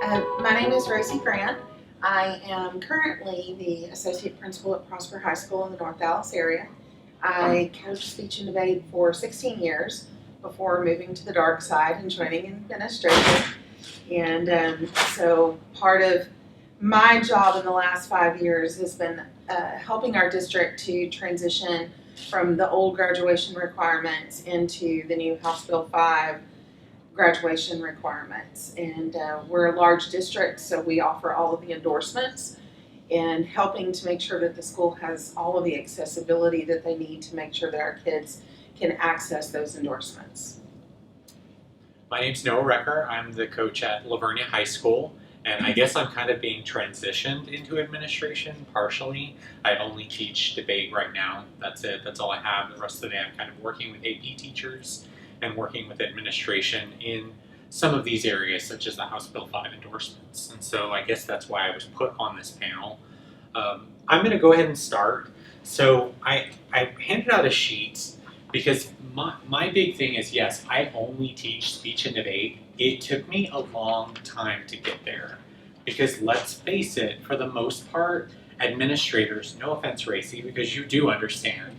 My name is Rosie Grant. I am currently the Associate Principal at Prosper High School in the North Dallas area. I coached speech and debate for 16 years before moving to the dark side and joining administration. And so part of my job in the last 5 years has been helping our district to transition from the old graduation requirements into the new House Bill 5 graduation requirements. And we're a large district, so we offer all of the endorsements and helping to make sure that the school has all of the accessibility that they need to make sure that our kids can access those endorsements. My name's Noah Recker. I'm the coach at Lavernia High School, and I guess I'm kind of being transitioned into administration partially. I only teach debate right now. That's it. That's all I have. The rest of the day I'm kind of working with AP teachers and working with administration in some of these areas, such as the House Bill 5 endorsements. And so I guess that's why I was put on this panel. I'm going to go ahead and start. So I handed out a sheet because my big thing is, yes, I only teach speech and debate. It took me a long time to get there because let's face it, for the most part, administrators, no offense, Racy, because you do understand,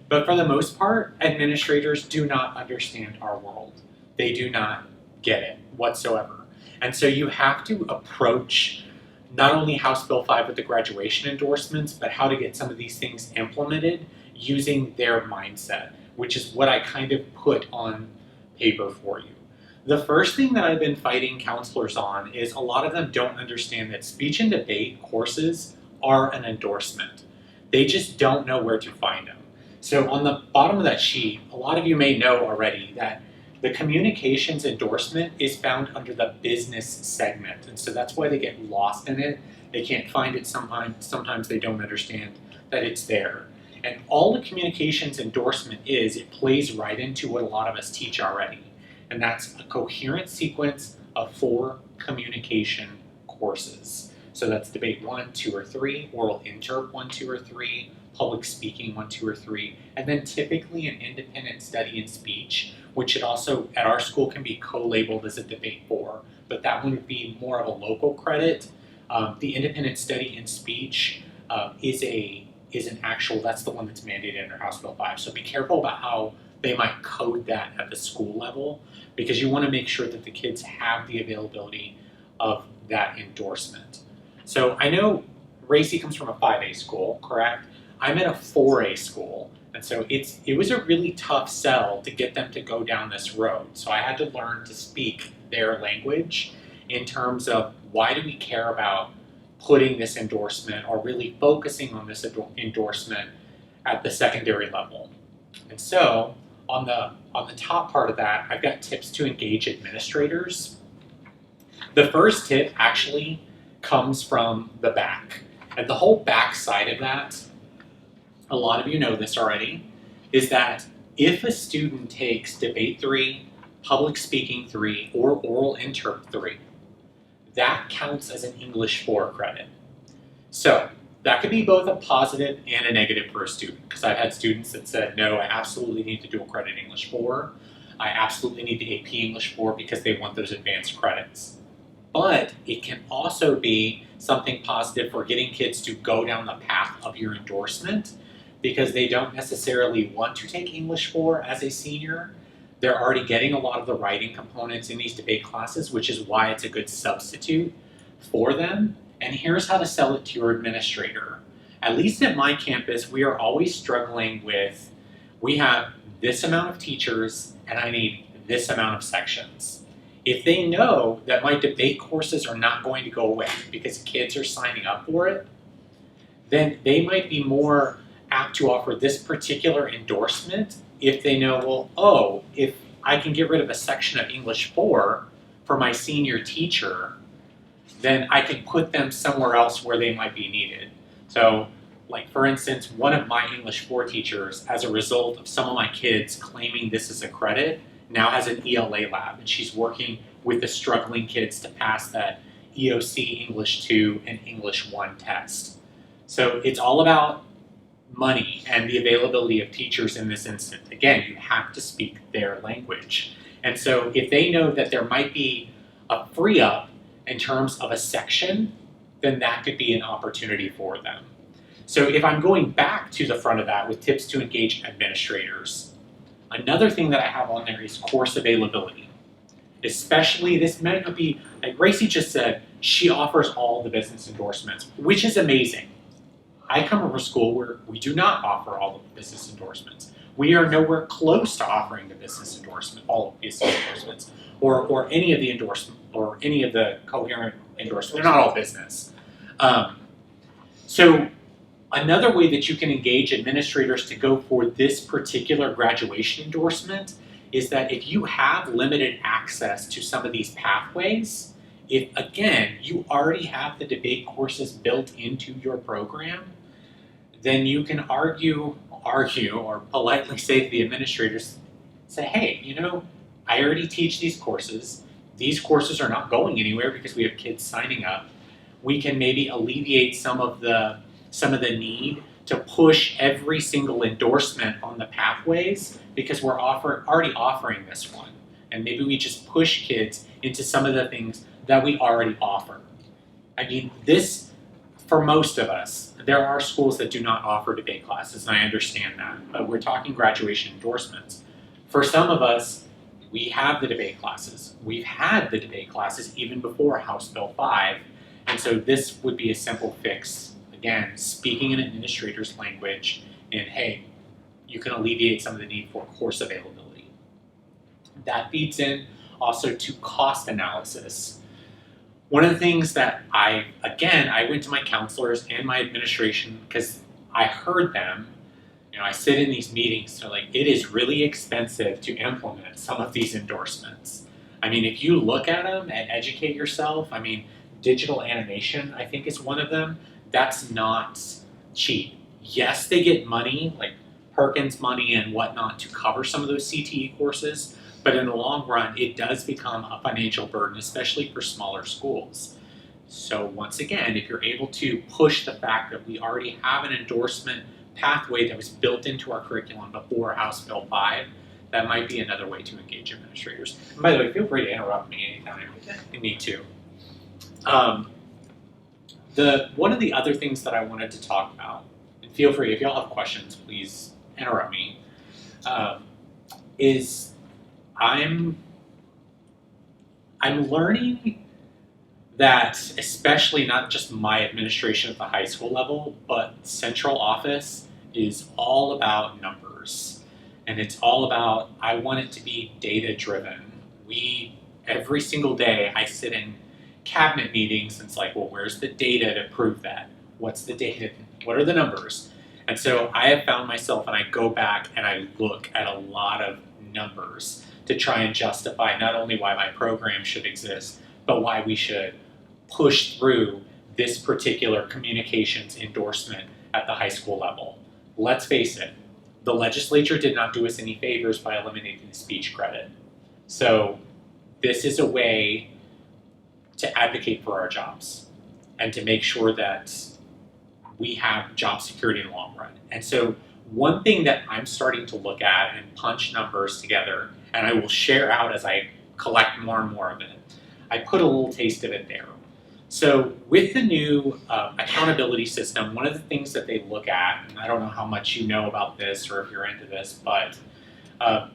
but for the most part, administrators do not understand our world. They do not get it whatsoever. And so you have to approach not only House Bill 5 with the graduation endorsements, but how to get some of these things implemented using their mindset, which is what I kind of put on paper for you. The first thing that I've been fighting counselors on is a lot of them don't understand that speech and debate courses are an endorsement. They just don't know where to find them. So on the bottom of that sheet, a lot of you may know already that the communications endorsement is found under the business segment. And so that's why they get lost in it. They can't find it sometimes they don't understand that it's there. And all the communications endorsement is, it plays right into what a lot of us teach already. And that's a coherent sequence of 4 communication courses. So that's debate 1, 2, or 3, oral interp 1, 2, or 3, public speaking 1, 2, or 3, and then typically an independent study in speech, which it also at our school can be co-labeled as a debate 4, but that one would be more of a local credit. The independent study in speech is an actual, that's the one that's mandated under House Bill 5. So be careful about how they might code that at the school level, because you want to make sure that the kids have the availability of that endorsement. So I know Racy comes from a 5A school, correct? I'm at a 4A school, and so it was a really tough sell to get them to go down this road. So I had to learn to speak their language in terms of why do we care about putting this endorsement or really focusing on this endorsement at the secondary level. And so on the top part of that, I've got tips to engage administrators. The first tip actually comes from the back. And the whole back side of that, a lot of you know this already, is that if a student takes debate 3, public speaking 3, or oral interp 3, that counts as an English 4 credit. So that could be both a positive and a negative for a student, because I've had students that said, no, I absolutely need to do a credit English 4. I absolutely need the AP English 4 because they want those advanced credits. But it can also be something positive for getting kids to go down the path of your endorsement because they don't necessarily want to take English 4 as a senior. They're already getting a lot of the writing components in these debate classes, which is why it's a good substitute for them. And here's how to sell it to your administrator. At least at my campus, we are always struggling with, we have this amount of teachers and I need this amount of sections. If they know that my debate courses are not going to go away because kids are signing up for it, then they might be more apt to offer this particular endorsement if they know, well, oh, if I can get rid of a section of English 4 for my senior teacher, then I can put them somewhere else where they might be needed. So, like for instance, one of my English 4 teachers, as a result of some of my kids claiming this as a credit, now has an ELA lab, and she's working with the struggling kids to pass that EOC English 2 and English 1 test. So it's all about money and the availability of teachers in this instant. Again, you have to speak their language. And so if they know that there might be a free up in terms of a section, then that could be an opportunity for them. So if I'm going back to the front of that with tips to engage administrators, another thing that I have on there is course availability. Especially, this might not be, like Gracie just said, she offers all the business endorsements, which is amazing. I come from a school where we do not offer all of the business endorsements. We are nowhere close to offering the business endorsement, all of the business endorsements, or any of the endorsement, or any of the coherent endorsements. They're not all business. So another way that you can engage administrators to go for this particular graduation endorsement is that if you have limited access to some of these pathways, if again, you already have the debate courses built into your program, then you can argue or politely say to the administrators, say, hey, you know, I already teach these courses. These courses are not going anywhere because we have kids signing up. We can maybe alleviate some of the need to push every single endorsement on the pathways because we're already offering this one. And maybe we just push kids into some of the things that we already offer. I mean, this, for most of us, there are schools that do not offer debate classes, and I understand that, but we're talking graduation endorsements. For some of us, we have the debate classes. We've had the debate classes even before House Bill 5, and so this would be a simple fix. Again, speaking in an administrator's language, and hey, you can alleviate some of the need for course availability. That feeds in also to cost analysis. One of the things that I went to my counselors and my administration because I heard them, you know, I sit in these meetings, they're like, it is really expensive to implement some of these endorsements. I mean, if you look at them and educate yourself, I mean, digital animation, I think is one of them, that's not cheap. Yes, they get money, like Perkins money and whatnot to cover some of those CTE courses, but in the long run, it does become a financial burden, especially for smaller schools. So once again, if you're able to push the fact that we already have an endorsement pathway that was built into our curriculum before House Bill 5, that might be another way to engage administrators. And by the way, feel free to interrupt me anytime you need to. One of the other things that I wanted to talk about, and feel free, if y'all have questions, please interrupt me, is I'm learning that, especially not just my administration at the high school level, but central office is all about numbers. And it's all about, I want it to be data driven. Every single day, I sit in cabinet meetings and it's like, well, where's the data to prove that? What's the data? What are the numbers? And so I have found myself, and I go back and I look at a lot of numbers to try and justify not only why my program should exist, but why we should push through this particular communications endorsement at the high school level. Let's face it, the legislature did not do us any favors by eliminating the speech credit. So this is a way to advocate for our jobs and to make sure that we have job security in the long run. And so one thing that I'm starting to look at and punch numbers together, and I will share out as I collect more and more of it, I put a little taste of it there. So with the new accountability system, one of the things that they look at, and I don't know how much you know about this or if you're into this, but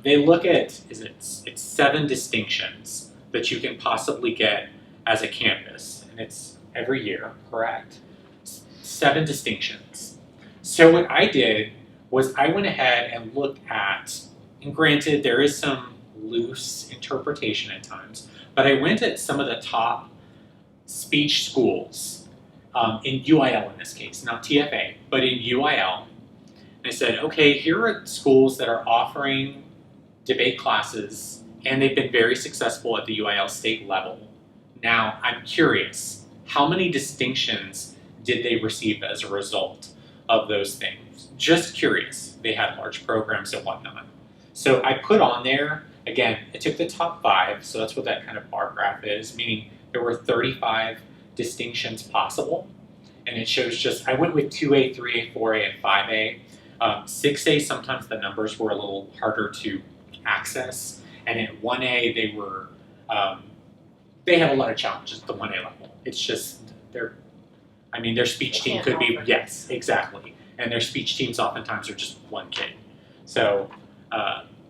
they look at, it's 7 distinctions that you can possibly get as a campus, and it's every year, correct? 7 distinctions. So what I did was I went ahead and looked at, and granted there is some loose interpretation at times, but I went at some of the top speech schools, in UIL in this case, not TFA, but in UIL, and I said, okay, here are schools that are offering debate classes, and they've been very successful at the UIL state level. Now, I'm curious, how many distinctions did they receive as a result of those things? Just curious. They had large programs and whatnot. So I put on there, again, I took the top 5, so that's what that kind of bar graph is, meaning there were 35 distinctions possible, and it shows just, I went with 2A, 3A, 4A, and 5A. 6A, sometimes the numbers were a little harder to access, and at 1A, they were they have a lot of challenges at the 1A level. It's just their speech They team can't could be, offer. yes, exactly. And their speech teams oftentimes are just one kid. So,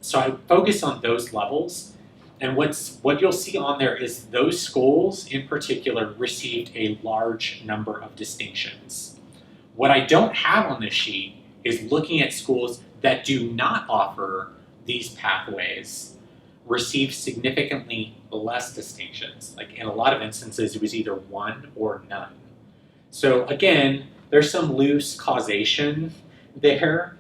so I focus on those levels. And what you'll see on there is those schools in particular received a large number of distinctions. What I don't have on this sheet is looking at schools that do not offer these pathways receive significantly less distinctions. Like in a lot of instances, it was either one or none. So again, there's some loose causation there,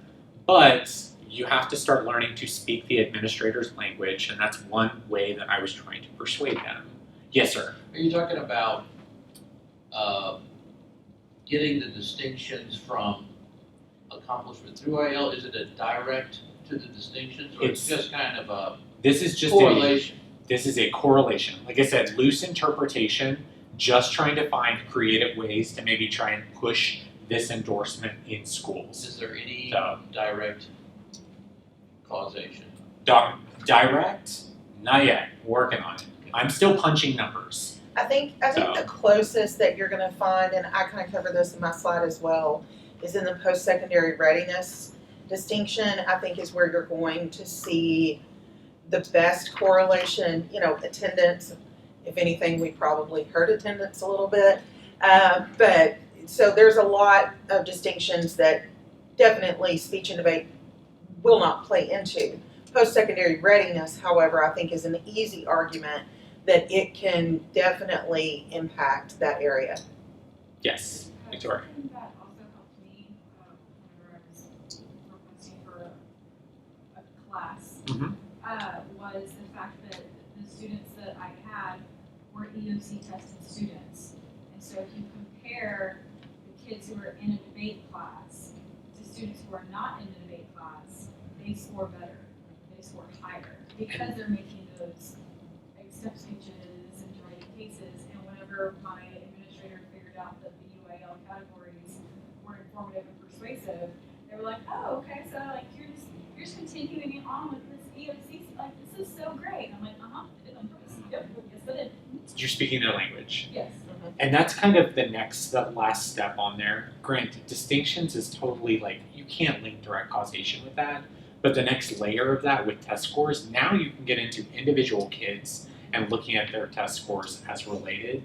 but you have to start learning to speak the administrator's language, and that's one way that I was trying to persuade them. Yes, sir. Are you talking about getting the distinctions from accomplishment through IL? Is it a direct to the distinctions, or it's just kind of a This is just correlation? This is a correlation. Like I said, loose interpretation, just trying to find creative ways to maybe try and push this endorsement in schools. Is there any So, direct causation? direct? Not yet. Working on it. I'm still punching numbers. I think So- the closest that you're gonna find, and I kind of cover this in my slide as well, is in the post-secondary readiness distinction. I think is where you're going to see the best correlation, attendance. If anything, we probably hurt attendance a little bit. But so there's a lot of distinctions that definitely speech and debate will not play into. Post-secondary readiness, however, I think is an easy argument that it can definitely impact that area. Yes, Victoria. Something that also helped me whenever I was requesting for a class Mhm. was the fact that the students that I had were EOC tested students. And so if you compare the kids who are in a debate class to students who are not in the debate class, they score better, they score higher, because they're making those accept speeches and writing cases. And whenever my administrator figured out that the UAL categories were informative and persuasive, they were like, oh, okay, so like you're just continuing it on with this EOC, like this is so great. And I'm like, I did on purpose. Yep, yes I did. You're speaking their language. Yes. And that's kind of the last step on there. Granted, distinctions is totally like, you can't link direct causation with that. But the next layer of that with test scores, now you can get into individual kids and looking at their test scores as related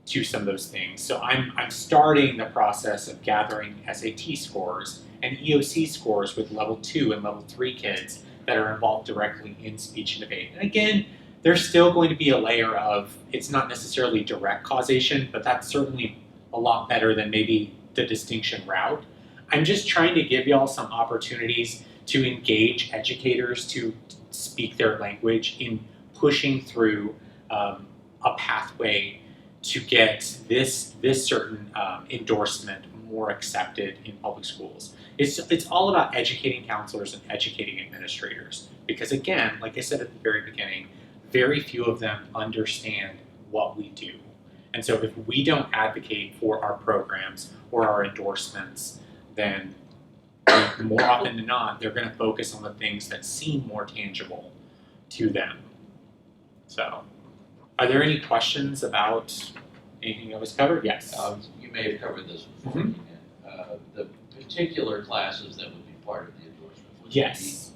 to some of those things. So I'm starting the process of gathering SAT scores and EOC scores with level 2 and level 3 kids that are involved directly in speech and debate. And again, there's still going to be a layer of, it's not necessarily direct causation, but that's certainly a lot better than maybe the distinction route. I'm just trying to give y'all some opportunities to engage educators to speak their language in pushing through a pathway to get this certain endorsement more accepted in public schools. It's all about educating counselors and educating administrators, because again, like I said at the very beginning, very few of them understand what we do. And so if we don't advocate for our programs or our endorsements, then more often than not, they're going to focus on the things that seem more tangible to them. So, are there any questions about anything that was covered? Yes. You may have covered this before. Mhm. The particular classes that would be part of the endorsement. would Yes.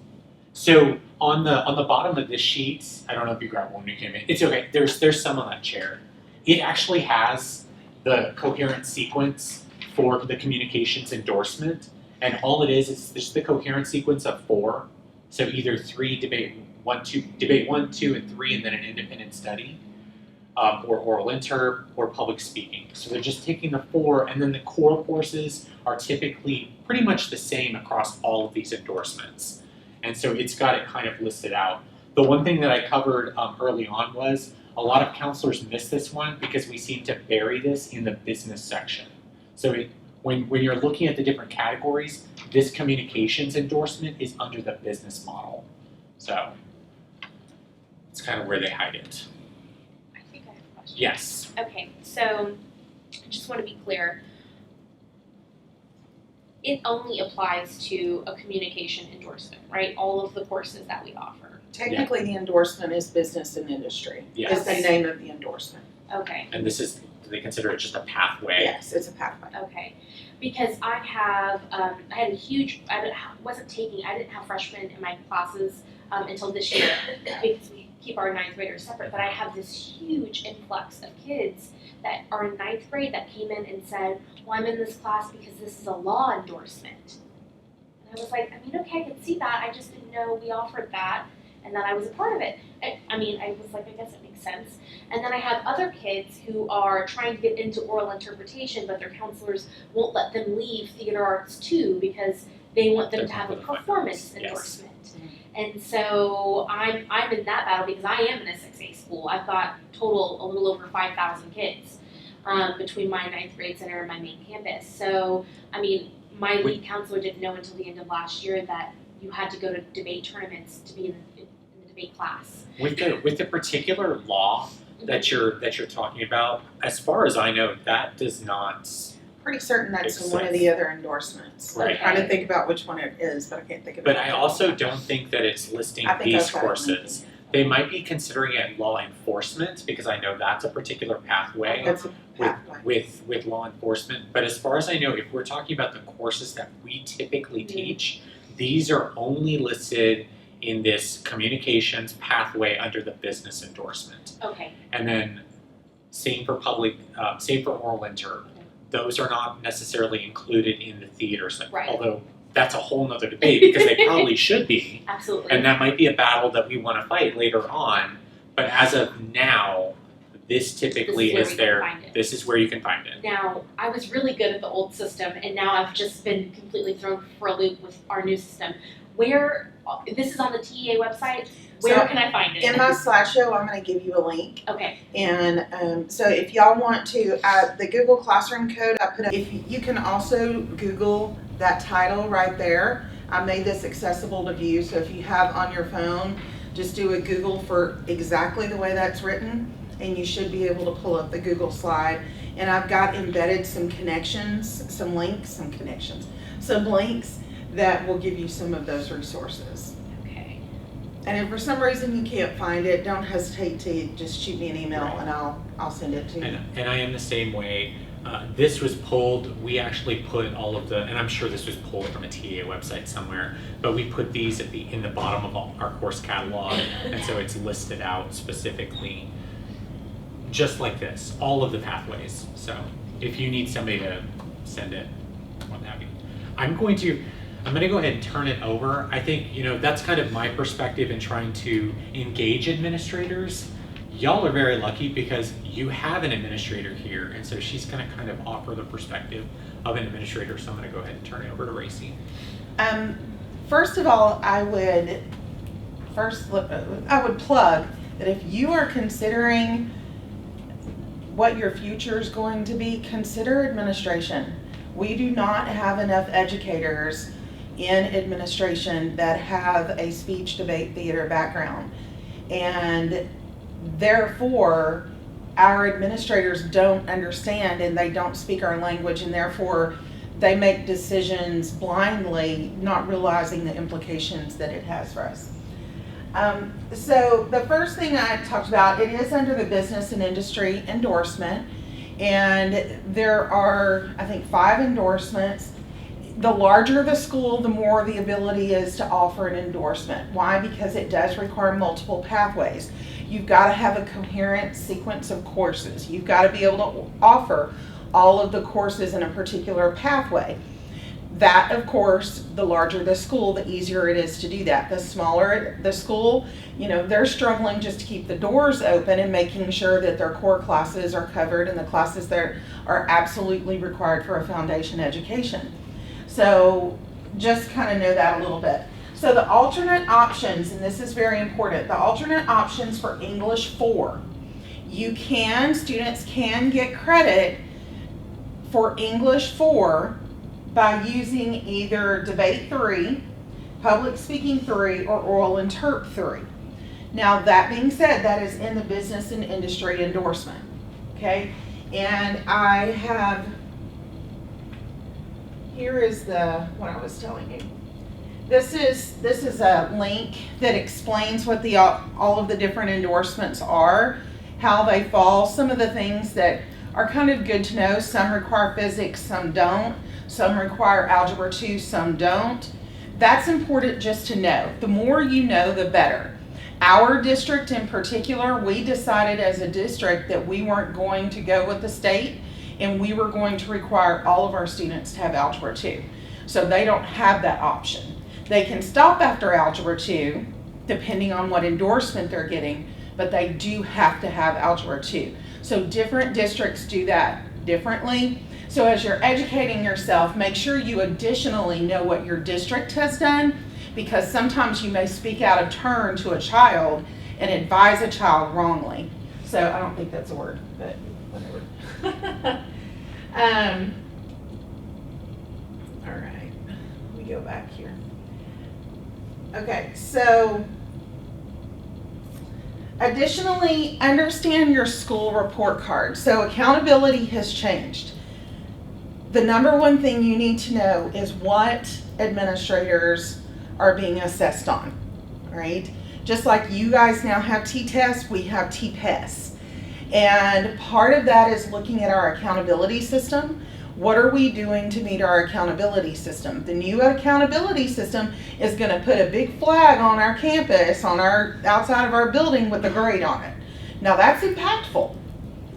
So on the bottom of this sheet, I don't know if you grabbed one when you came in. It's okay. There's some on that chair. It actually has the coherent sequence for the communications endorsement, and all it is just the coherent sequence of 4. So either 3 debate 1, 2, and 3, and then an independent study, or oral inter, or public speaking. So they're just taking the 4, and then the core courses are typically pretty much the same across all of these endorsements. And so it's got it kind of listed out. The one thing that I covered early on was a lot of counselors miss this one because we seem to bury this in the business section. So when you're looking at the different categories, this communications endorsement is under the business model. So it's kind of where they hide it. I think I have a question. Yes. Okay, so I just want to be clear. It only applies to a communication endorsement, right? All of the courses that we offer. Technically, the endorsement is business and industry, Yes. is the name of the endorsement. Okay, And this is, do they consider it just a pathway? Yes, it's a pathway. okay. Because I have, I had a huge, I didn't have freshmen in my classes until this year because we keep our ninth graders separate, but I have this huge influx of kids that are in ninth grade that came in and said, well, I'm in this class because this is a law endorsement. And I was like, I mean, okay, I can see that, I just didn't know we offered that and that I was a part of it. I was like, I guess it makes sense. And then I have other kids who are trying to get into oral interpretation, but their counselors won't let them leave theater arts too because they want them to have a performance Yes. endorsement. And so I'm in that battle because I am in a 6A school. I've got total a little over 5,000 kids between my ninth grade center and my main campus. So, I mean, my lead counselor didn't know until the end of last year that you had to go to debate tournaments to be in the debate class. With the particular law that you're talking about, as far as I know, that does not. Pretty certain that's Makes one of sense. the other endorsements. Right. I'm trying to think about which one it is, but I can't think of it. But I also don't think that it's listing I think these I've got it courses. They might be considering it law enforcement because I know that's a particular pathway That's a pathway. with law enforcement. But as far as I know, if we're talking about the courses that we typically teach, these are only listed in this communications pathway under the business endorsement. Okay. And then same for oral inter. Those are not necessarily included in the theater segment, Right. although that's a whole nother debate because they probably should be. Absolutely. And that might be a battle that we want to fight later on. But as of now, this typically This is where we can find it. This is where you can find it. Now, I was really good at the old system, and now I've just been completely thrown for a loop with our new system. This is on the TEA website. Where So, can I find it? In my slideshow, I'm going to give you a link. Okay. And so if y'all want to, the Google Classroom code I put up, if you can also Google that title right there. I made this accessible to view, so if you have on your phone, just do a Google for exactly the way that's written, and you should be able to pull up the Google slide. And I've got embedded some links that will give you some of those resources. Okay. And if for some reason you can't find it, don't hesitate to just shoot me an email and I'll send it to you. And I am the same way. This was pulled, we actually put all of the, and I'm sure this was pulled from a TA website somewhere, but we put these in the bottom of our course catalog, and so it's listed out specifically, just like this, all of the pathways. So if you need somebody to send it, what have you. I'm going to go ahead and turn it over. I think, that's kind of my perspective in trying to engage administrators. Y'all are very lucky because you have an administrator here, and so she's going to kind of offer the perspective of an administrator. So I'm going to go ahead and turn it over to Racy. First of all, I would plug that if you are considering what your future is going to be, consider administration. We do not have enough educators in administration that have a speech, debate, theater background, and therefore our administrators don't understand and they don't speak our language, and therefore they make decisions blindly, not realizing the implications that it has for us. So the first thing I talked about, it is under the business and industry endorsement, and there are, I think, 5 endorsements. The larger the school, the more the ability is to offer an endorsement. Why? Because it does require multiple pathways. You've got to have a coherent sequence of courses. You've got to be able to offer all of the courses in a particular pathway. That, of course, the larger the school, the easier it is to do that. The smaller the school, they're struggling just to keep the doors open and making sure that their core classes are covered and the classes that are absolutely required for a foundation education. So just kind of know that a little bit. So the alternate options, and this is very important, the alternate options for English 4. Students can get credit for English 4 by using either Debate 3, Public Speaking 3, or Oral Interp 3. Now that being said, that is in the business and industry endorsement, okay? And here is what I was telling you. This is a link that explains what all of the different endorsements are, how they fall, some of the things that are kind of good to know. Some require physics, some don't. Some require algebra 2, some don't. That's important just to know. The more you know, the better. Our district in particular, we decided as a district that we weren't going to go with the state, and we were going to require all of our students to have algebra 2. So they don't have that option. They can stop after algebra 2, depending on what endorsement they're getting, but they do have to have algebra 2. So different districts do that differently. So as you're educating yourself, make sure you additionally know what your district has done, because sometimes you may speak out of turn to a child and advise a child wrongly. So I don't think that's a word, but whatever. All right, let me go back here. Okay, so additionally, understand your school report card. So accountability has changed. The number one thing you need to know is what administrators are being assessed on, right? Just like you guys now have T-tests, we have T-PES. And part of that is looking at our accountability system. What are we doing to meet our accountability system? The new accountability system is going to put a big flag on our campus, on our outside of our building with a grade on it. Now that's impactful,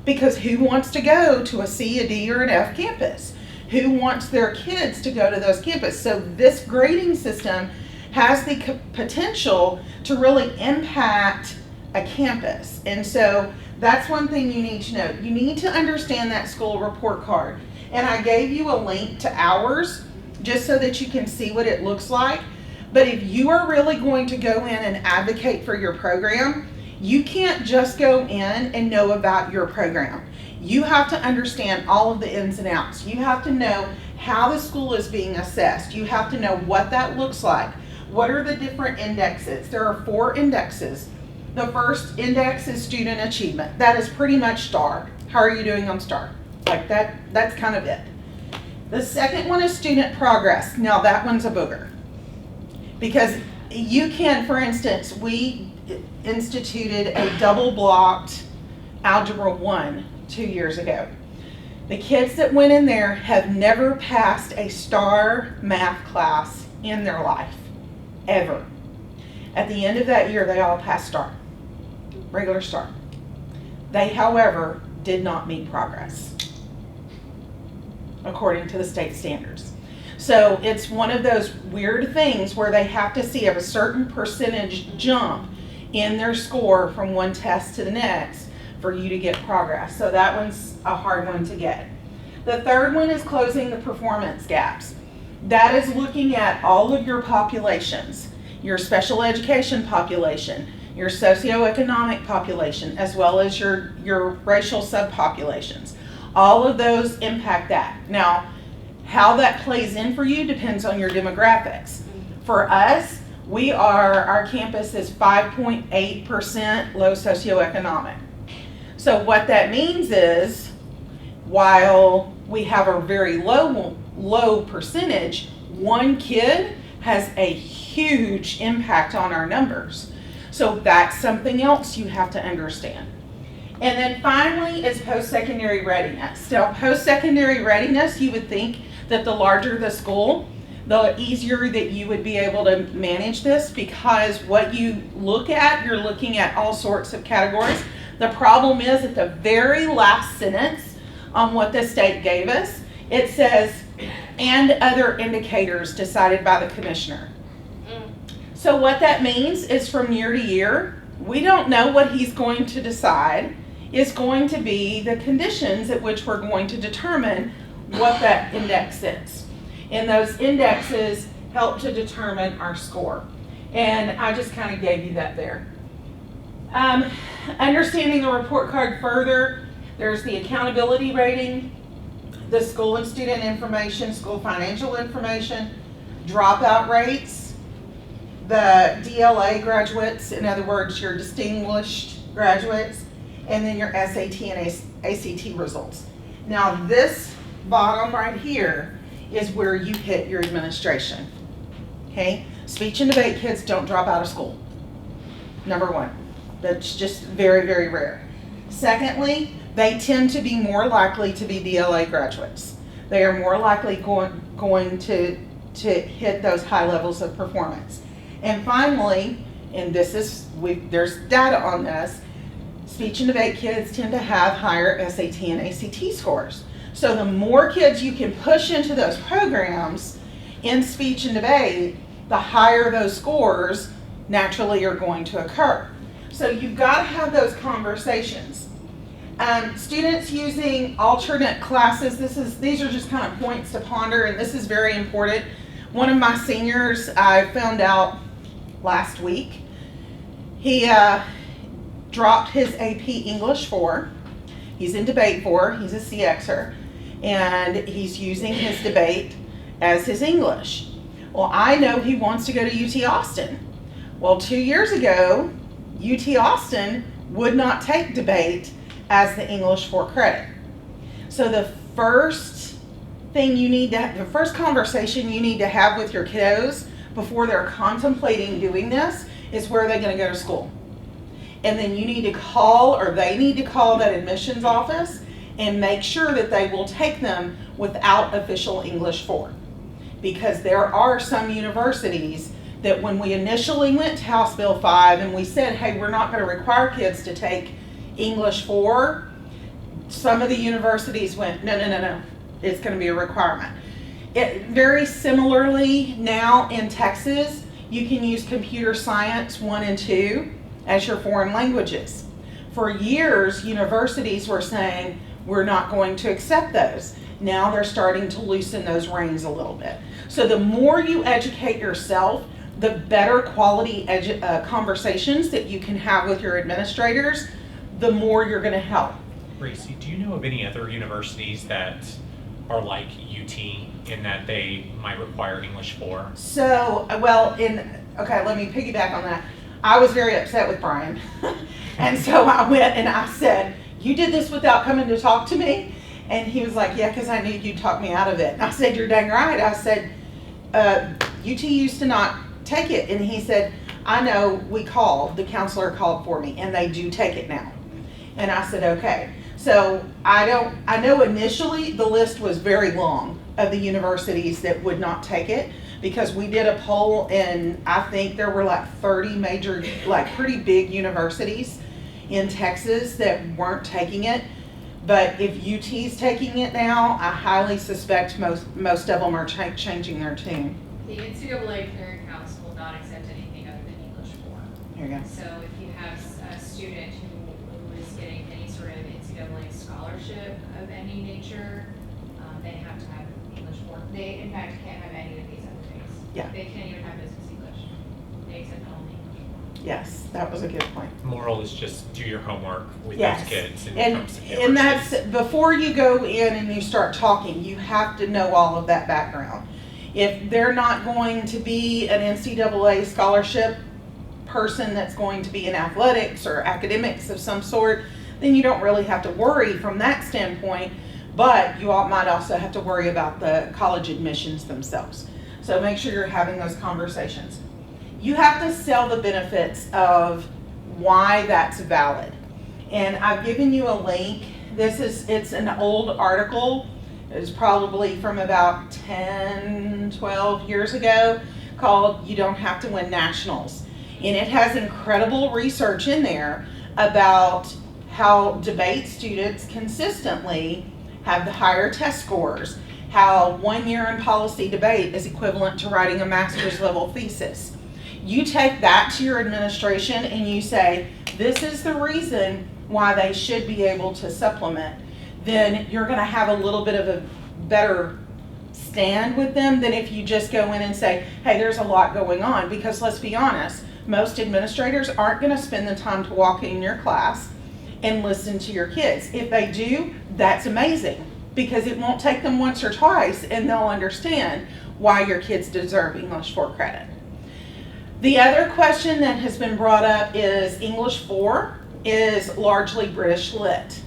because who wants to go to a C, a D, or an F campus? Who wants their kids to go to those campuses? So this grading system has the potential to really impact a campus. And so that's one thing you need to know. You need to understand that school report card. And I gave you a link to ours just so that you can see what it looks like. But if you are really going to go in and advocate for your program, you can't just go in and know about your program. You have to understand all of the ins and outs. You have to know how the school is being assessed. You have to know what that looks like. What are the different indexes? There are 4 indexes. The first index is student achievement. That is pretty much STAR. How are you doing on STAR? Like that's kind of it. The second one is student progress. Now that one's a booger. Because you can, for instance, we instituted a double-blocked Algebra 1 2 years ago. The kids that went in there have never passed a STAR math class in their life, ever. At the end of that year, they all passed STAR, regular STAR. They, however, did not meet progress, according to the state standards. So it's one of those weird things where they have to see a certain percentage jump in their score from one test to the next for you to get progress. So that one's a hard one to get. The third one is closing the performance gaps. That is looking at all of your populations, your special education population, your socioeconomic population, as well as your racial subpopulations. All of those impact that. Now, how that plays in for you depends on your demographics. For us, our campus is 5.8% low socioeconomic. So what that means is, while we have a very low percentage, one kid has a huge impact on our numbers. So that's something else you have to understand. And then finally is post-secondary readiness. Now, post-secondary readiness, you would think that the larger the school, the easier that you would be able to manage this, because what you look at, you're looking at all sorts of categories. The problem is at the very last sentence on what the state gave us, it says, and other indicators decided by the commissioner. So what that means is from year to year, we don't know what he's going to decide is going to be the conditions at which we're going to determine what that index is. And those indexes help to determine our score. And I just kind of gave you that there. Understanding the report card further, there's the accountability rating, the school and student information, school financial information, dropout rates, the DLA graduates, in other words, your distinguished graduates, and then your SAT and ACT results. Now this bottom right here is where you hit your administration, okay? Speech and debate kids don't drop out of school. Number one. That's just very, very rare. Secondly, they tend to be more likely to be DLA graduates. They are more likely going to hit those high levels of performance. And finally, and there's data on this, speech and debate kids tend to have higher SAT and ACT scores. So the more kids you can push into those programs in speech and debate, the higher those scores naturally are going to occur. So you've got to have those conversations. Students using alternate classes, these are just kind of points to ponder, and this is very important. One of my seniors, I found out last week, he dropped his AP English 4. He's in debate 4, he's a CXer, and he's using his debate as his English. Well, I know he wants to go to UT Austin. Well, 2 years ago, UT Austin would not take debate as the English 4 credit. So the first conversation you need to have with your kiddos before they're contemplating doing this is where are they going to go to school. And then you need to call, or they need to call, that admissions office and make sure that they will take them without official English 4. Because there are some universities that when we initially went to House Bill 5 and we said, hey, we're not going to require kids to take English 4, some of the universities went, no, it's going to be a requirement. Very similarly, now in Texas, you can use computer science 1 and 2 as your foreign languages. For years, universities were saying, we're not going to accept those. Now they're starting to loosen those reins a little bit. So the more you educate yourself, the better quality conversations that you can have with your administrators, the more you're going to help. Gracie, do you know of any other universities that are like UT in that they might require English 4? So, okay, let me piggyback on that. I was very upset with Brian. And so I went and I said, you did this without coming to talk to me? And he was like, yeah, because I knew you'd talk me out of it. And I said, you're dang right. I said, UT used to not take it. And he said, I know, the counselor called for me, and they do take it now. And I said, okay. So I know initially the list was very long of the universities that would not take it, because we did a poll and I think there were like 30 major, like pretty big universities in Texas that weren't taking it. But if UT's taking it now, I highly suspect most of them are changing their tune. The NCAA Clearing House will not accept anything other than English 4. Here you go. So if you have a student who is getting any sort of NCAA scholarship of any nature, they have to have English 4. They, in fact, can't have any of these other things. Yeah. They can't even have business English. They accept only English 4. Yes, that was a good point. Moral is just do your homework with Yes. those kids and And come to universities. that's, before you go in and you start talking, you have to know all of that background. If they're not going to be an NCAA scholarship person that's going to be in athletics or academics of some sort, then you don't really have to worry from that standpoint, but you might also have to worry about the college admissions themselves. So make sure you're having those conversations. You have to sell the benefits of why that's valid. And I've given you a link. It's an old article. It's probably from about 10, 12 years ago, called You Don't Have to Win Nationals. And it has incredible research in there about how debate students consistently have the higher test scores, how 1 year in policy debate is equivalent to writing a master's level thesis. You take that to your administration and you say, this is the reason why they should be able to supplement, then you're going to have a little bit of a better stand with them than if you just go in and say, hey, there's a lot going on. Because let's be honest, most administrators aren't going to spend the time to walk in your class and listen to your kids. If they do, that's amazing, because it won't take them once or twice and they'll understand why your kids deserve English 4 credit. The other question that has been brought up is English 4 is largely British Lit.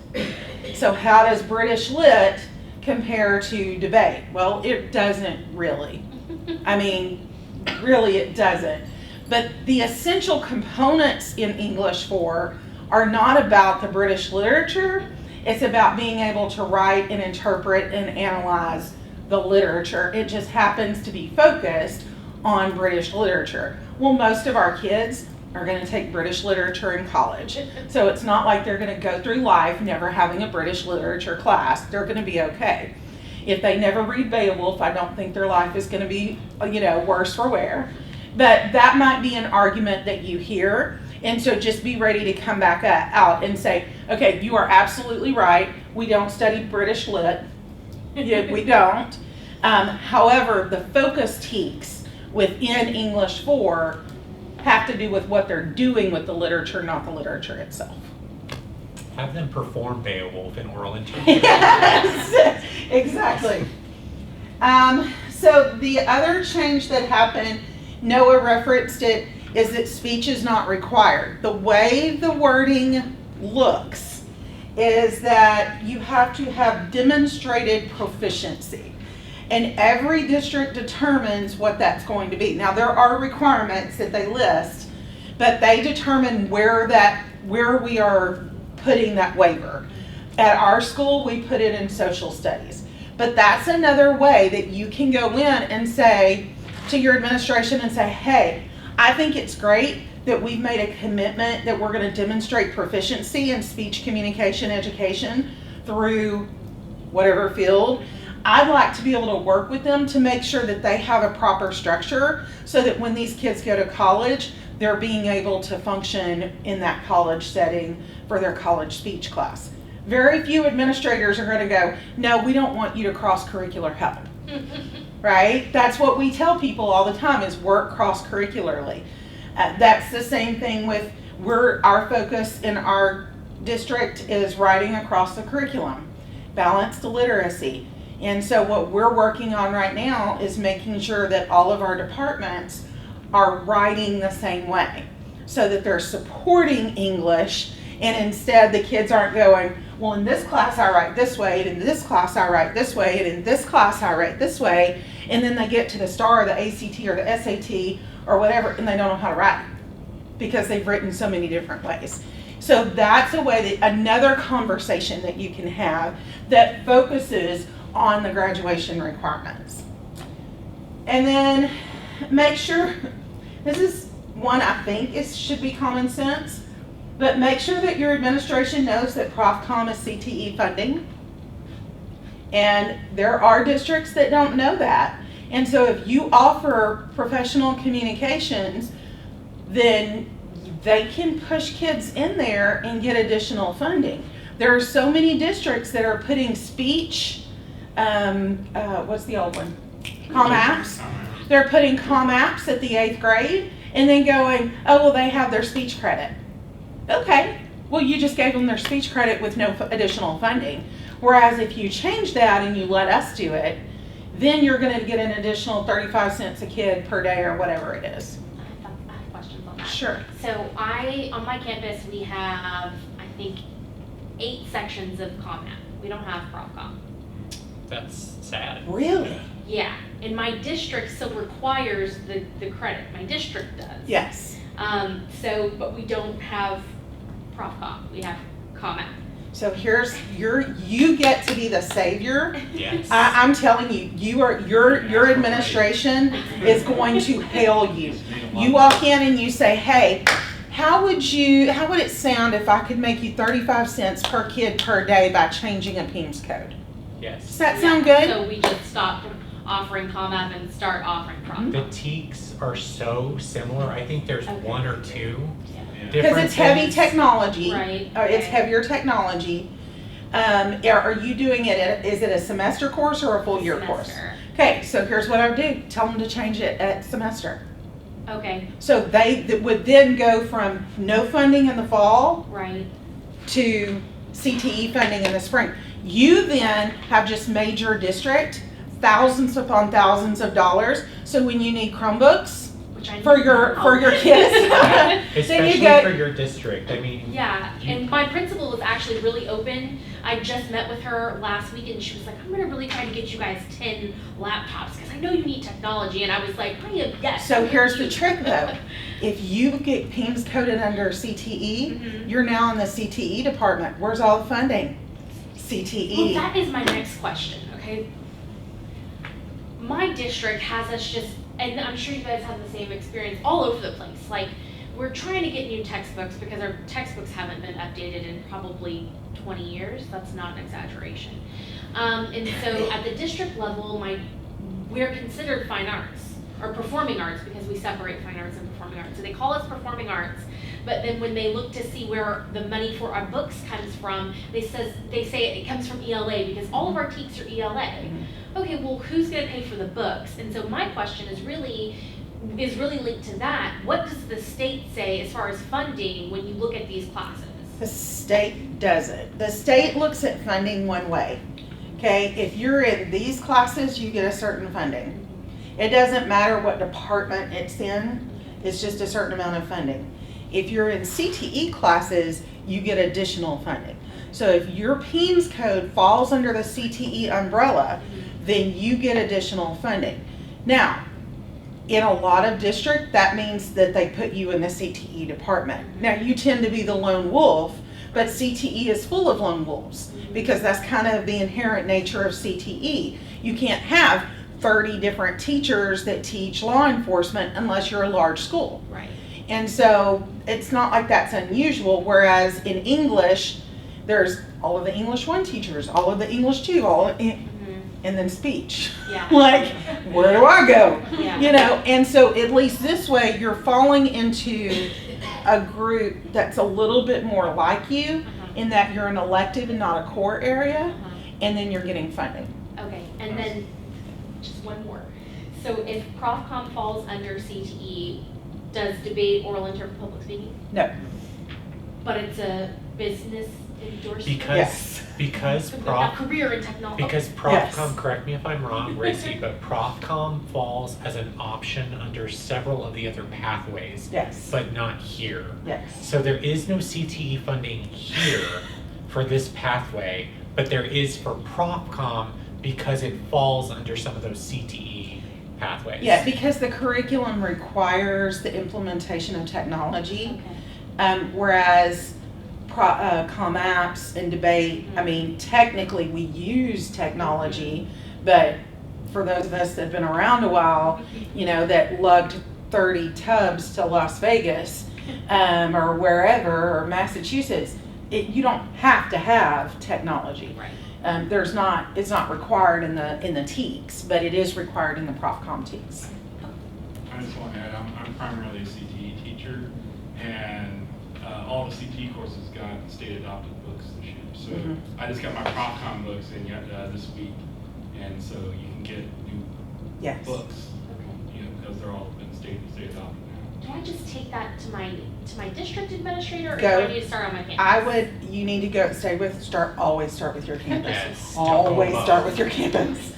So how does British Lit compare to debate? Well, it doesn't really. I mean, really it doesn't. But the essential components in English 4 are not about the British literature. It's about being able to write and interpret and analyze the literature. It just happens to be focused on British literature. Well, most of our kids are going to take British literature in college. So it's not like they're going to go through life never having a British literature class. They're going to be okay. If they never read Beowulf, I don't think their life is going to be, worse for wear. But that might be an argument that you hear. And so just be ready to come back out and say, okay, you are absolutely right. We don't study British lit. Yeah, we don't. However, the focus teaks within English 4 have to do with what they're doing with the literature, not the literature itself. Have them perform Beowulf in oral interpretation. Yes, exactly. So the other change that happened, Noah referenced it, is that speech is not required. The way the wording looks is that you have to have demonstrated proficiency. And every district determines what that's going to be. Now there are requirements that they list, but they determine where we are putting that waiver. At our school, we put it in social studies. But that's another way that you can go in and say to your administration and say, hey, I think it's great that we've made a commitment that we're going to demonstrate proficiency in speech communication education through whatever field. I'd like to be able to work with them to make sure that they have a proper structure so that when these kids go to college, they're being able to function in that college setting for their college speech class. Very few administrators are going to go, no, we don't want you to cross-curricular help. Right? That's what we tell people all the time is work cross-curricularly. That's the same thing with our focus in our district is writing across the curriculum, balanced literacy. And so what we're working on right now is making sure that all of our departments are writing the same way so that they're supporting English, and instead the kids aren't going, well, in this class I write this way, and in this class I write this way, and in this class I write this way, and then they get to the STAR or the ACT or the SAT or whatever, and they don't know how to write because they've written so many different ways. So that's a way that another conversation that you can have that focuses on the graduation requirements. And then make sure, this is one I think should be common sense, but make sure that your administration knows that ProfCom is CTE funding. And there are districts that don't know that. And so if you offer professional communications, then they can push kids in there and get additional funding. There are so many districts that are putting speech, what's the old one? ComApps. They're putting ComApps at the 8th grade and then going, oh, well, they have their speech credit. Okay, well, you just gave them their speech credit with no additional funding. Whereas if you change that and you let us do it, then you're going to get an additional 35 cents a kid per day or whatever it is. I have questions on that. Sure. So on my campus, we have, I think, 8 sections of ComApp. We don't have ProfCom. That's sad. Really? Yeah, and my district still requires the credit. My district does. Yes. But we don't have ProfCom. We have ComApp. So you get to be the savior. Yes. I'm telling you, your administration is going to hail you. You walk in and you say, hey, how would it sound if I could make you 35 cents per kid per day by changing a PIMS code? Yes. Does that sound good? So we just stop offering ComApp and start offering ProfCom. The teaks are so similar. I think there's Okay. 1 or 2 Because it's heavy differences. technology. Right. It's heavier technology. Are you doing it, is it a semester course or a full year course? Semester. Okay, so here's what I would do. Tell them to change it at semester. Okay, So they would then go from no funding in the fall right. to CTE funding in the spring. You then have just made your district thousands upon thousands of dollars. So when you need Chromebooks, which I for need your now. for your kids. Then Especially you go. for your district. I mean, Yeah, and my principal was actually really open. I just met with her last week and she was like, I'm gonna really try to get you guys 10 laptops because I know you need technology. And I was like, I am, yes. So I'm with here's the you. trick though. If you get PIMS coded under CTE, Mhm. you're now in the CTE department. Where's all the funding? Well, CTE. that is my next question, okay? My district has us just, and I'm sure you guys have the same experience all over the place. Like, we're trying to get new textbooks because our textbooks haven't been updated in probably 20 years. That's not an exaggeration. And so at the district level, we're considered fine arts or performing arts because we separate fine arts and performing arts. So they call us performing arts, but then when they look to see where the money for our books comes from, they say it comes from ELA because all of our TEKs are ELA. Okay, well, who's going to pay for the books? And so my question is really linked to that. What does the state say as far as funding when you look at these classes? The state does it. The state looks at funding one way. Okay, if you're in these classes, you get a certain funding. It doesn't matter what department it's in, it's just a certain amount of funding. If you're in CTE classes, you get additional funding. So if your PIMS code falls under the CTE umbrella, then you get additional funding. Now, in a lot of districts, that means that they put you in the CTE department. Now, you tend to be the lone wolf, but CTE is full of lone wolves because that's kind of the inherent nature of CTE. You can't have 30 different teachers that teach law enforcement unless you're a large school. Right. And so it's not like that's unusual, whereas in English, there's all of the English 1 teachers, all of the English 2, and then speech. Yeah. Like, where do I go? Yeah. You know, and so at least this way you're falling into a group that's a little bit more like you in that you're an elective and not a core area, and then you're getting funding. Okay, and then just one more. So if ProfCom falls under CTE, does debate, oral interpret, public speaking? No. But it's a business endorsement? Because a career in technology. Because ProfCom, Yes. correct me if I'm wrong, Racy, but ProfCom falls as an option under several of the other pathways, Yes. but not here. Yes. So there is no CTE funding here for this pathway, but there is for ProfCom because it falls under some of those CTE pathways. Yeah, because the curriculum requires the implementation of technology, whereas ComApps and debate, I mean, technically we use technology, but for those of us that have been around a while, you know, that lugged 30 tubs to Las Vegas or wherever, or Massachusetts, you don't have to have technology. Right. It's not required in the TEKs, but it is required in the ProfCom TEKs. I just want to add, I'm primarily a CTE teacher, and all the CTE courses got state adopted books this year. So I just got my ProfCom books in this week, and so you can get new books, you know, because they're all been state adopted now. Do I just take that to my district administrator, or Go. do I need to start on my campus? You need to go, always start with your campus. Yes, Always don't go start above. with your campus.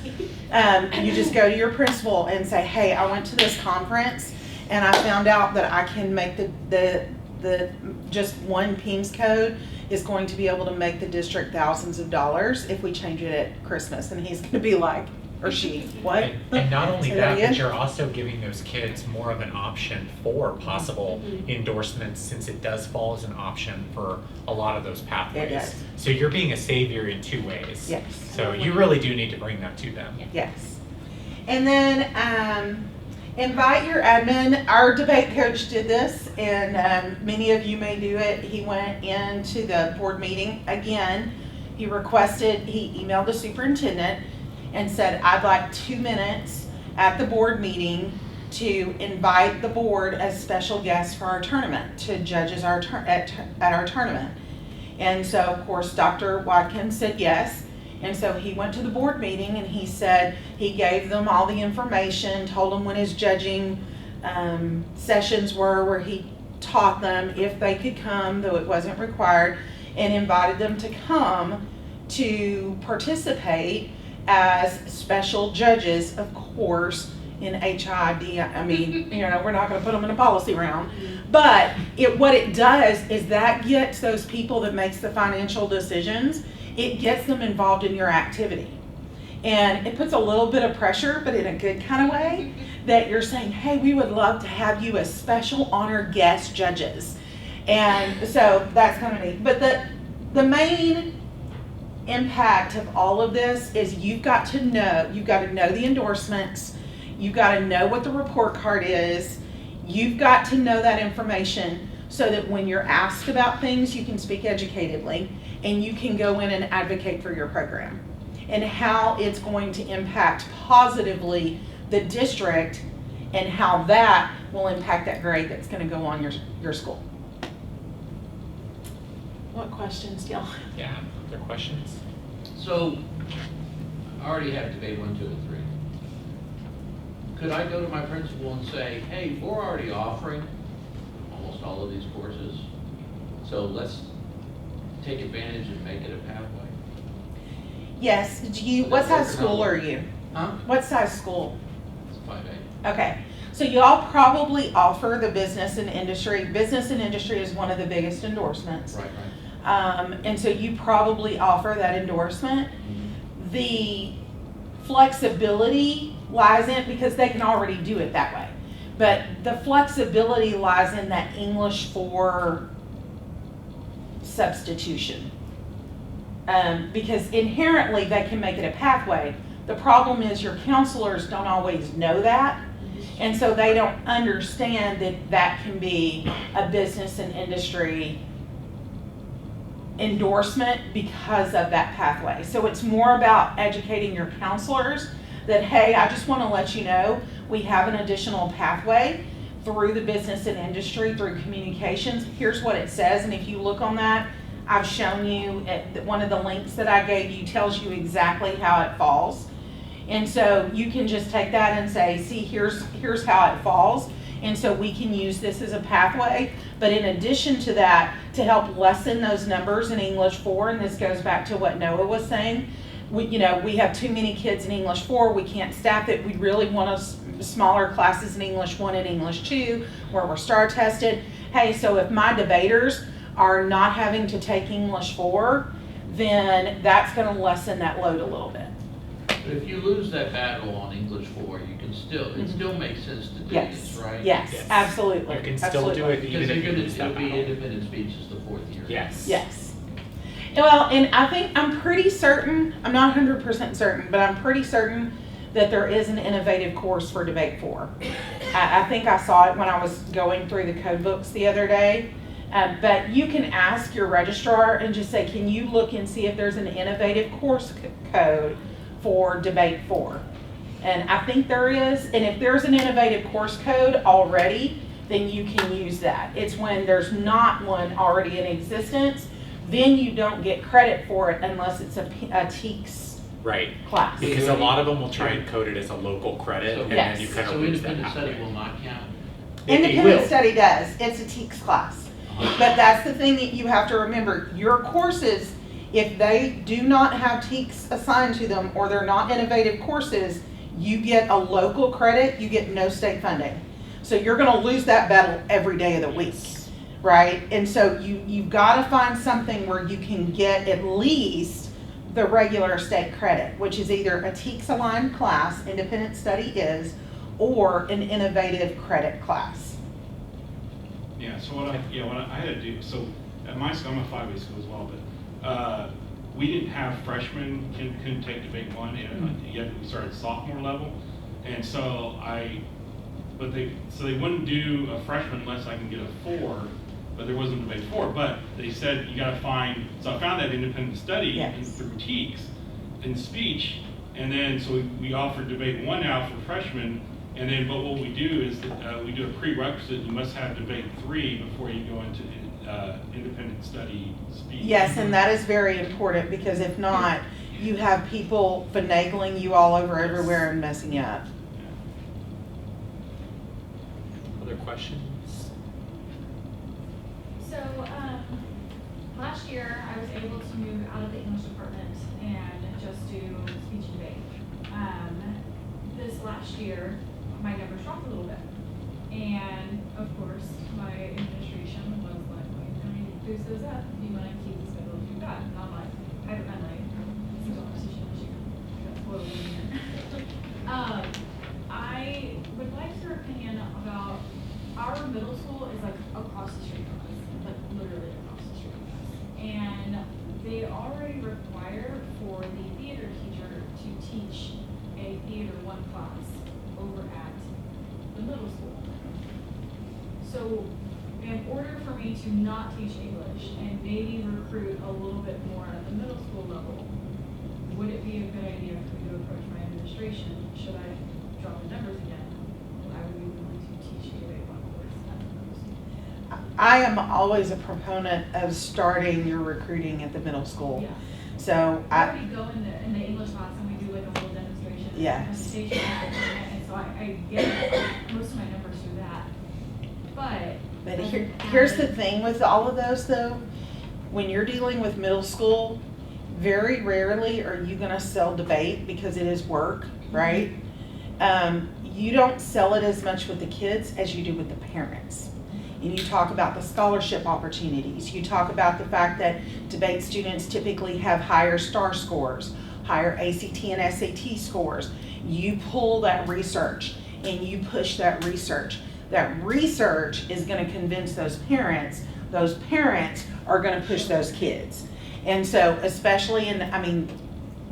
You just go to your principal and say, hey, I went to this conference and I found out that I can make the just one PIMS code is going to be able to make the district thousands of dollars if we change it at Christmas. And he's gonna be like, or she, what? And not only Say that, again? but you're also giving those kids more of an option for possible endorsements, since it does fall as an option for a lot of those pathways. It does. So you're being a savior in 2 ways. Yes. So you really do need to bring that to them. Yes. And then invite your admin. Our debate coach did this, and many of you may do it. He went into the board meeting again. He emailed the superintendent and said, I'd like 2 minutes at the board meeting to invite the board as special guests for our tournament, to judges at our tournament. And so, of course, Dr. Watkins said yes. And so he went to the board meeting and he said he gave them all the information, told them when his judging sessions were, where he taught them if they could come, though it wasn't required, and invited them to come to participate as special judges, of course, in HID. I mean, we're not gonna put them in a policy round. But what it does is that gets those people that makes the financial decisions, it gets them involved in your activity. And it puts a little bit of pressure, but in a good kind of way, that you're saying, hey, we would love to have you as special honored guest judges. And so that's kind of neat. But the main impact of all of this is you've got to know the endorsements, you've got to know what the report card is, you've got to know that information so that when you're asked about things, you can speak educatedly and you can go in and advocate for your program and how it's going to impact positively the district and how that will impact that grade that's going to go on your school. What questions, Gil? Yeah, other questions? So, I already have debate 1, 2, and 3. Could I go to my principal and say, hey, we're already offering almost all of these courses, so let's take advantage and make it a pathway? Yes. What size school are you? Huh? What size school? It's 5A. Okay. So y'all probably offer the business and industry. Business and industry is one of the biggest endorsements. Right. And so you probably offer that endorsement. Mm-hmm. The flexibility lies in, because they can already do it that way, but the flexibility lies in that English 4 substitution. Because inherently they can make it a pathway. The problem is your counselors don't always know that, and so they don't understand that that can be a business and industry endorsement because of that pathway. So it's more about educating your counselors that, hey, I just want to let you know we have an additional pathway through the business and industry, through communications. Here's what it says, and if you look on that, I've shown you one of the links that I gave you tells you exactly how it falls. And so you can just take that and say, see, here's how it falls. And so we can use this as a pathway. But in addition to that, to help lessen those numbers in English 4, and this goes back to what Noah was saying, we have too many kids in English 4, we can't staff it. We really want smaller classes in English 1 and English 2 where we're STAR tested. Hey, so if my debaters are not having to take English 4, then that's going to lessen that load a little bit. But if you lose that battle on English 4, you can still, it still makes sense to do this, right? Yes, Yes. absolutely. You can still absolutely. do it Because even they're if you gonna, lose it'll that be battle. independent speech is the 4th year. Yes. Yes. Well, and I'm pretty certain, I'm not 100% certain, but I'm pretty certain that there is an innovative course for Debate 4. I think I saw it when I was going through the code books the other day. But you can ask your registrar and just say, can you look and see if there's an innovative course code for Debate 4? And I think there is, and if there's an innovative course code already, then you can use that. It's when there's not one already in existence, then you don't get credit for it unless it's a TEKS Right. class. Because a lot of them will try and code it as a local credit, So- and Yes. then you kind of So lose that independent study pathway. will not count? It Independent will. study does, it's a TEKS class. But that's the thing that you have to remember, your courses, if they do not have TEKS assigned to them or they're not innovative courses, you get a local credit, you get no state funding. So you're gonna lose that battle every day of the week, right? And so you've gotta find something where you can get at least the regular state credit, which is either a TEKS aligned class, independent study is, or an innovative credit class. Yeah, so what I had to do, so at my school, I'm a 5A school as well, but we didn't have freshmen, couldn't take debate 1, and yet we started sophomore level. And so they wouldn't do a freshman unless I can get a 4, but there wasn't debate 4. But they said you gotta find, so I found that independent study through TEKS in speech, and then so we offered debate 1 now for freshmen. And then, but what we do is we do a prerequisite. You must have debate 3 before you go into independent study speech. Yes, and that is very important because if not, you have people finagling you all over everywhere and messing you up. Other questions? So, last year I was able to move out of the English department and just do speech and debate. This last year, dropped a little bit. And of course, my administration was like, well, you need to boost those up if you want to keep the schedule you've got. And I'm like, I don't know, like, this is a conversation this year. That's what we're doing here. I would like your opinion about our middle school is like across the street from us, like literally across the street from us. And they already require for the theater teacher to teach a theater 1 class over at the middle school. So in order for me to not teach English and maybe recruit a little bit more at the middle school level, would it be a good idea for me to approach my administration? Should I drop the numbers again? I would be willing to teach a grade 1 course at the middle school. I am always a proponent of starting your recruiting at the middle school. Yeah. So I already go in the English class and we do like a whole demonstration. Yes. Presentation and so I get most of my numbers through that. But here's the thing with all of those though, when you're dealing with middle school, very rarely are you gonna sell debate because it is work, right? You don't sell it as much with the kids as you do with the parents. And you talk about the scholarship opportunities. You talk about the fact that debate students typically have higher STAR scores, higher ACT and SAT scores. You pull that research and you push that research. That research is going to convince those parents are going to push those kids. And so especially in, I mean,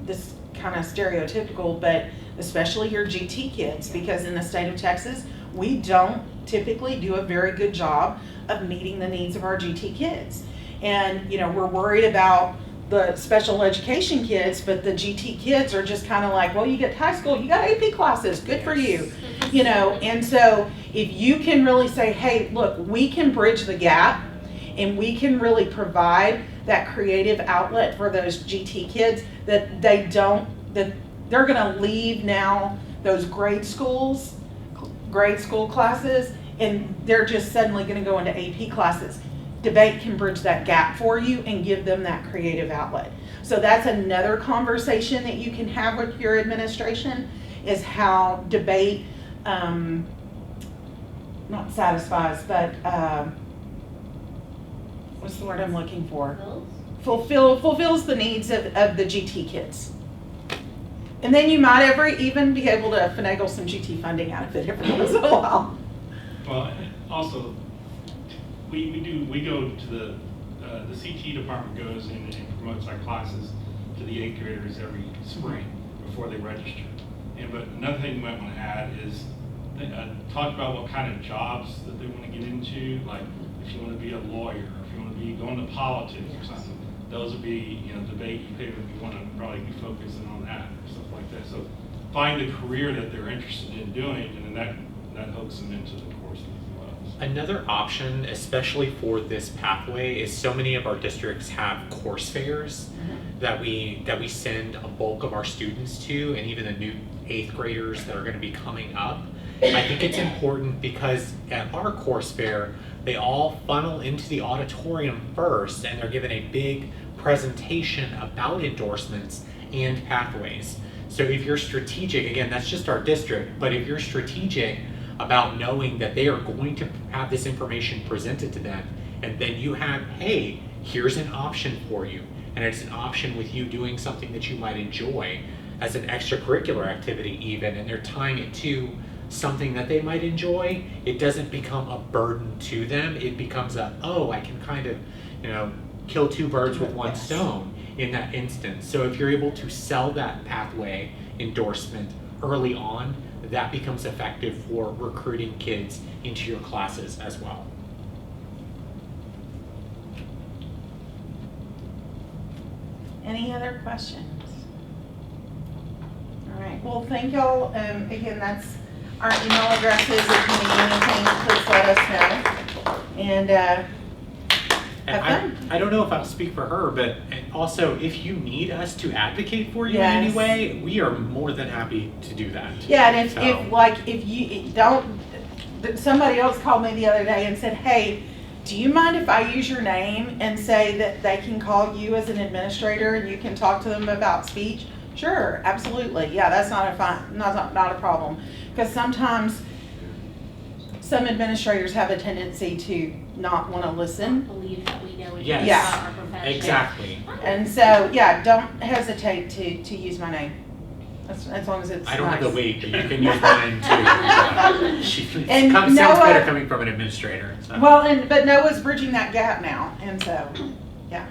this kind of stereotypical, but especially your GT kids, because in the state of Texas, we don't typically do a very good job of meeting the needs of our GT kids. And, you know, we're worried about the special education kids, but the GT kids are just kind of like, well, you get to high school, you got AP classes, good for you, you know. And so if you can really say, hey, look, we can bridge the gap and we can really provide that creative outlet for those GT kids that they're gonna leave now those grade school classes, and they're just suddenly gonna go into AP classes. Debate can bridge that gap for you and give them that creative outlet. So that's another conversation that you can have with your administration, is how debate, not satisfies, but what's the word I'm looking for? Fulfills the needs of the GT kids. And then you might even be able to finagle some GT funding out of it every once in a while. Well, also, we go to the CTE department goes in and promotes our classes to the 8th graders every spring before they register. But another thing you might want to add is talk about what kind of jobs that they want to get into, like if you want to be a lawyer, or if you want to be going to politics or something. Those would be, you know, debate. You want to probably be focusing on that or stuff like that. So find a career that they're interested in doing, and then that hooks them into the course as well. Another option, especially for this pathway, is so many of our districts have course fairs that we send a bulk of our students to, and even the new 8th graders that are going to be coming up. I think it's important because at our course fair, they all funnel into the auditorium first, and they're given a big presentation about endorsements and pathways. So if you're strategic, again, that's just our district, but if you're strategic about knowing that they are going to have this information presented to them, and then you have, hey, here's an option for you, and it's an option with you doing something that you might enjoy as an extracurricular activity even, and they're tying it to something that they might enjoy, it doesn't become a burden to them. It becomes I can kind of, you know, kill 2 birds with 1 stone in that instance. So if you're able to sell that pathway endorsement early on, that becomes effective for recruiting kids into your classes as well. Any other questions? All right, well, thank y'all. Again, that's our email addresses. If you need anything, please let us know. And have fun. I don't know if I'll speak for her, but also if you need us to advocate for you in any Yes. way, we are more than happy to do that. Yeah, and if you don't, somebody else called me the other day and said, hey, do you mind if I use your name and say that they can call you as an administrator and you can talk to them about speech? Sure, absolutely. Yeah, that's not a problem. Because sometimes some administrators have a tendency to not want to listen. Believe that we know Yes. anything Yeah. about our profession. Exactly. And so, yeah, don't hesitate to use my name. As long as it's I don't have nice. the weight, but you can use mine too. And Sounds Noah- better coming from an administrator. So. Well, but Noah's bridging that gap now, and so, yeah.